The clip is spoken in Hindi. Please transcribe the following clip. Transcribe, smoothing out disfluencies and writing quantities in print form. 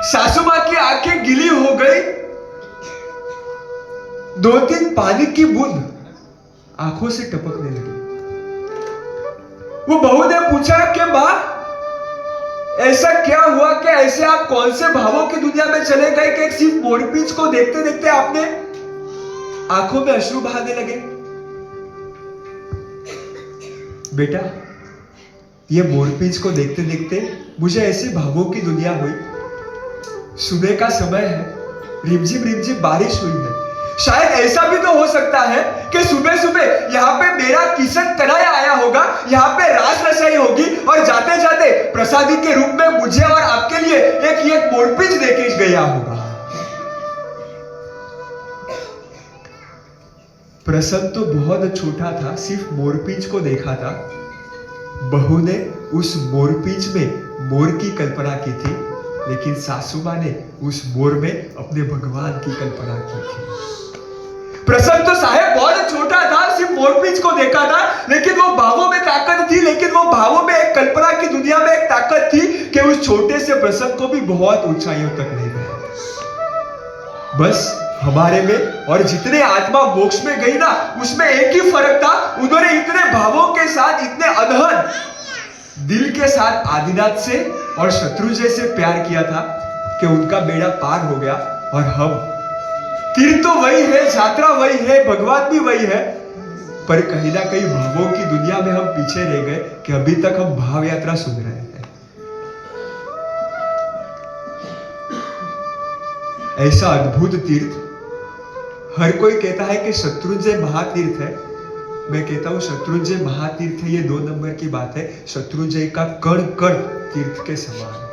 सासू मां की आंखें गीली हो गई। 2-3 पानी की बूंद आंखों से टपकने लगी। वो बहू ने पूछा कि मां, ऐसा क्या हुआ कि ऐसे आप कौन से भावों की दुनिया में चले गए कि सिर्फ मोरपींछ को देखते देखते आपने आंखों में अश्रु बहाने लगे? बेटा, ये मोरपींछ को देखते देखते मुझे ऐसी भावों की दुनिया हुई। सुबह का समय है, रिमझिम रिमझिम बारिश हुई है। शायद ऐसा भी तो हो सकता है कि सुबह सुबह यहाँ पे मेरा किशन कन्हैया आया होगा, यहाँ पे रास रचाई होगी और जाते जाते प्रसादी के रूप में मुझे और आपके लिए एक मोरपींछ देके गया होगा। प्रसन्न तो बहुत छोटा था, सिर्फ मोरपींछ को देखा था। बहू ने उस मोरपींछ में मोर की कल्पना की थी, लेकिन सासू मां ने उस मोर में अपने भगवान की कल्पना की थी। प्रसन्न तो साहेब बहुत छोटा था, सिर्फ मोरपींछ को देखा था, लेकिन वो भावों में ताकत थी। लेकिन वो भावों में एक कल्पना की दुनिया में एक ताकत थी कि उस छोटे से प्रसन्न को भी बहुत ऊंचाइयों तक ले गया। बस हमारे में और जितने आत्मा मोक्ष में गई ना, उसमें एक ही फर्क था। उन्होंने इतने भावों के साथ, इतने अनहद दिल के साथ आदिनाथ से और शत्रुंजय से प्यार किया था कि उनका बेड़ा पार हो गया। और हम, तीर्थ तो वही है, यात्रा वही है, भगवान भी वही है, पर कहीं ना कहीं भावों की दुनिया में हम पीछे रह गए कि अभी तक हम भाव यात्रा सुन रहे हैं। ऐसा अद्भुत तीर्थ, हर कोई कहता है कि शत्रुंजय महातीर्थ है। मैं कहता हूं शत्रुंजय महातीर्थ है, ये 2 नंबर की बात है। शत्रुंजय का कण कण तीर्थ के समान है।